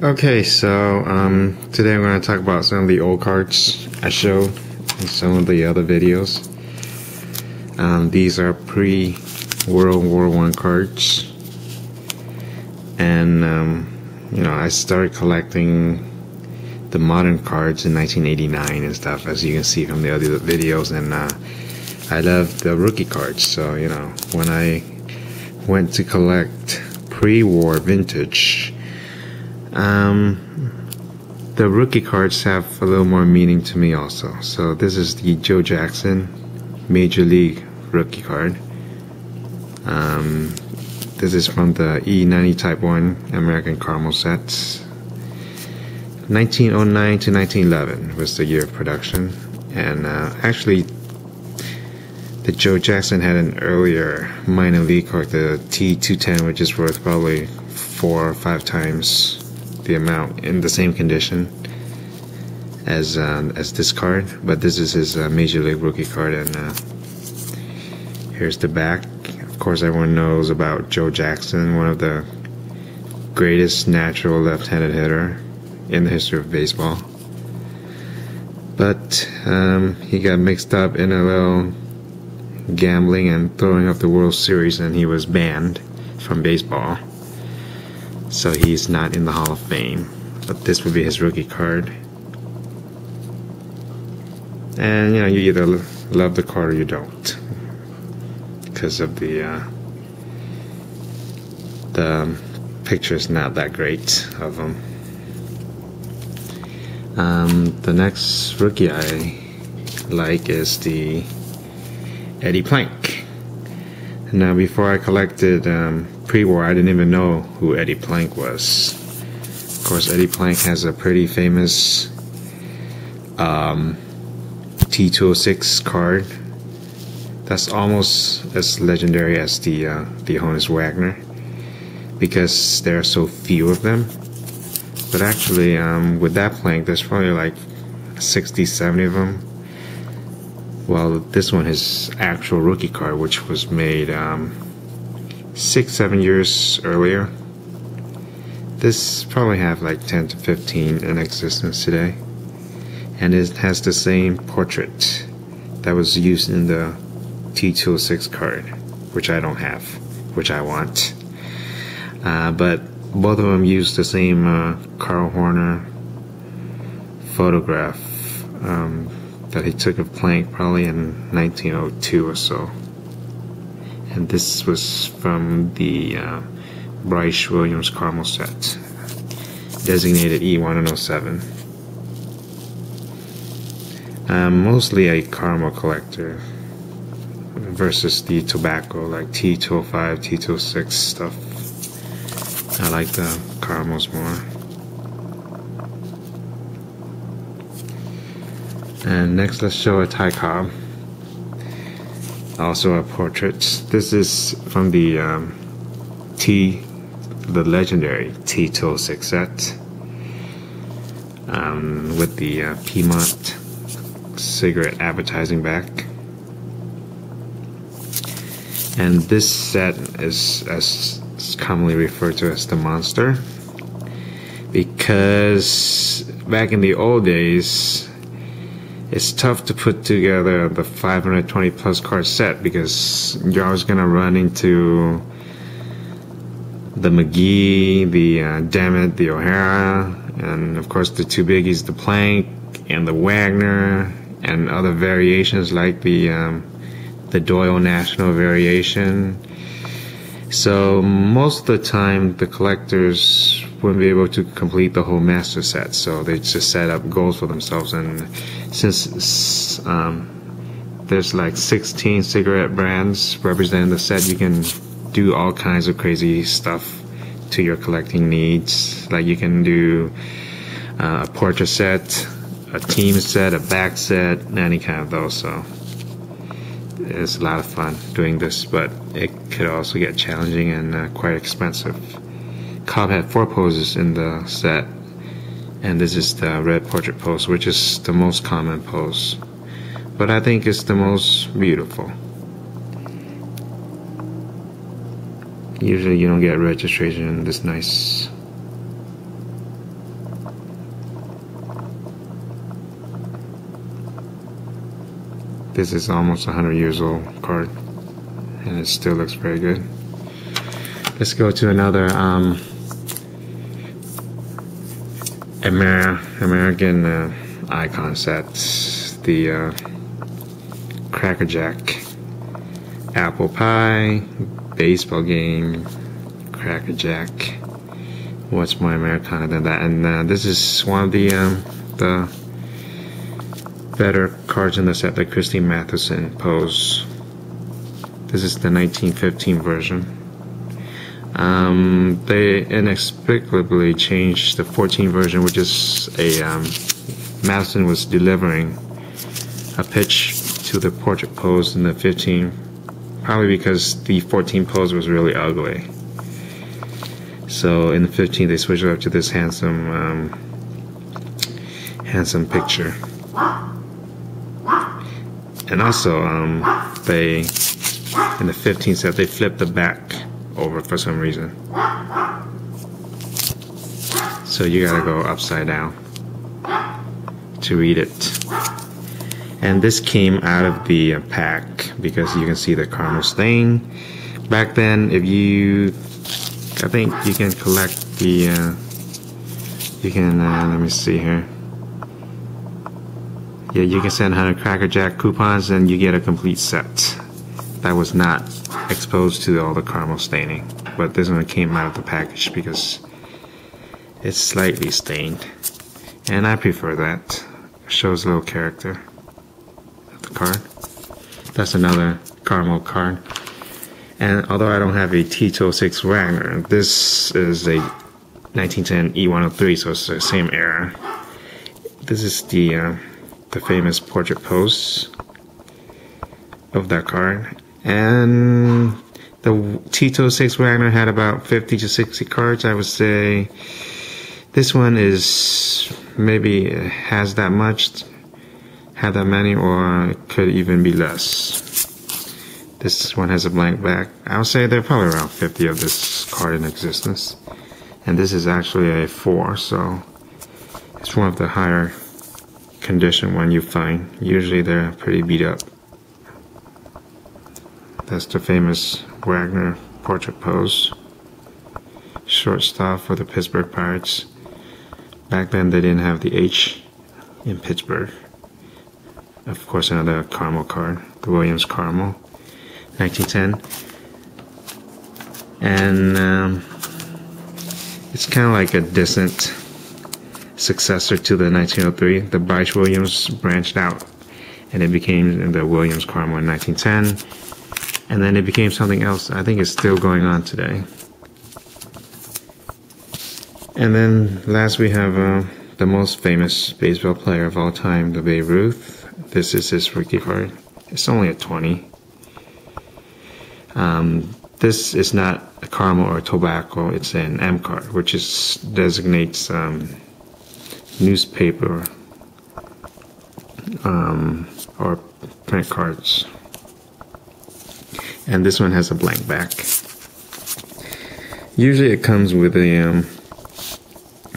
Okay, so today I'm going to talk about some of the old cards I showed in some of the other videos. These are pre-World War I cards, and I started collecting the modern cards in 1989 and stuff, as you can see from the other videos, and I love the rookie cards. So when I went to collect pre-war vintage, the rookie cards have a little more meaning to me also. So this is the Joe Jackson Major League rookie card. This is from the E90 Type 1 American Caramel sets. 1909 to 1911 was the year of production, and actually the Joe Jackson had an earlier minor league card, the T210, which is worth probably 4 or 5 times the amount in the same condition as this card. But this is his Major League rookie card, and here's the back. Of course, everyone knows about Joe Jackson, one of the greatest natural left-handed hitter in the history of baseball. But he got mixed up in a little gambling and throwing up the World Series, and he was banned from baseball. So he's not in the Hall of Fame. But this would be his rookie card. And you either love the card or you don't, because of the picture's not that great of him. The next rookie I like is the Eddie Plank. Now, before I collected pre-war, I didn't even know who Eddie Plank was. Of course, Eddie Plank has a pretty famous T206 card that's almost as legendary as the Honus Wagner, because there are so few of them. But actually, with that Plank, there's probably like 60, 70 of them. Well, this one is actual rookie card, which was made 6-7 years earlier. This probably have like 10 to 15 in existence today, and it has the same portrait that was used in the T206 card, which I don't have, which I want. But both of them use the same Carl Horner photograph that he took of Plank probably in 1902 or so. And this was from the Bryce Williams Caramel set, designated E107. Mostly a caramel collector versus the tobacco, like T205, T206 stuff. I like the caramels more. And next, let's show a Ty Cobb, also a portrait. This is from the legendary T206 set, with the Piedmont cigarette advertising back. And this set is as commonly referred to as the Monster, because back in the old days, it's tough to put together the 520 plus card set, because you're always going to run into the McGee, the Dammit, the O'Hara, and of course the two biggies, the Plank and the Wagner, and other variations like the Doyle National variation. So most of the time the collectors wouldn't be able to complete the whole master set, so they just set up goals for themselves. And since there's like 16 cigarette brands representing the set, you can do all kinds of crazy stuff to your collecting needs. Like you can do a portrait set, a team set, a back set, any kind of those. So it's a lot of fun doing this, but it could also get challenging and quite expensive. Cobb had 4 poses in the set, and this is the red portrait pose, which is the most common pose, but I think it's the most beautiful. Usually you don't get registration in this nice This is almost 100 years old card, and it still looks very good. Let's go to another American icon set, the Cracker Jack. Apple pie, baseball game, Cracker Jack. What's more Americana than that? And this is one of the better cards in the set, the Christy Matheson pose. This is the 1915 version. They inexplicably changed the 14 version, which is a Matheson was delivering a pitch to the portrait pose in the 15, probably because the 14 pose was really ugly. So in the 15 they switched it up to this handsome picture. And also they in the 15 set they flipped the back over for some reason. So you gotta go upside down to read it. And this came out of the pack because you can see the caramel stain. Back then, I think you can collect the, let me see here. Yeah, you can send 100 Cracker Jack coupons and you get a complete set. That was not exposed to all the caramel staining. But this one came out of the package because it's slightly stained. And I prefer that. It shows a little character. Card. That's another caramel card. And although I don't have a Tito 6 Wagner, this is a 1910 E103, so it's the same era. This is the famous portrait pose of that card. And the Tito 6 Wagner had about 50 to 60 cards. I would say this one is maybe has that much. Have that many, or it could even be less. This one has a blank back. I would say there are probably around 50 of this card in existence. And this is actually a 4, so it's one of the higher condition one you find. Usually they're pretty beat up. That's the famous Wagner portrait pose. Shortstop for the Pittsburgh Pirates. Back then they didn't have the H in Pittsburgh. Of course, another caramel card, the Williams Caramel, 1910. And it's kind of like a distant successor to the 1903. The Bryce Williams branched out, and it became the Williams Caramel in 1910. And then it became something else. I think it's still going on today. And then last we have the most famous baseball player of all time, the Babe Ruth. This is his rookie card. It's only a 20. This is not a caramel or a tobacco. It's an M card, which designates newspaper or print cards. And this one has a blank back. Usually it comes with a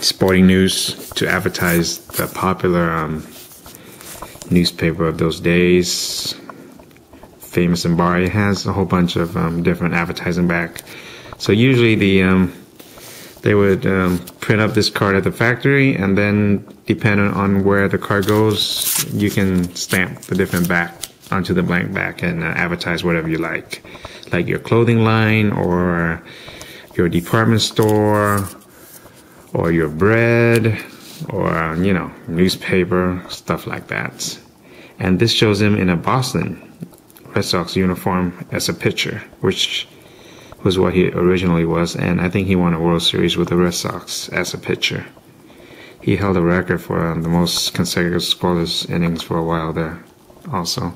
sporting news to advertise the popular newspaper of those days. Famous and Bar. It has a whole bunch of different advertising back. So usually they would print up this card at the factory, and then depending on where the card goes, you can stamp the different back onto the blank back and advertise whatever you like your clothing line or your department store or your bread or newspaper, stuff like that. And this shows him in a Boston Red Sox uniform as a pitcher, which was what he originally was, and I think he won a World Series with the Red Sox as a pitcher. He held a record for the most consecutive scoreless innings for a while there also.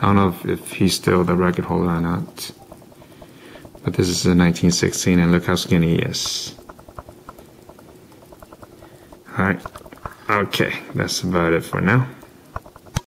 I don't know if he's still the record holder or not. But this is in 1916, and look how skinny he is. Alright, okay, that's about it for now.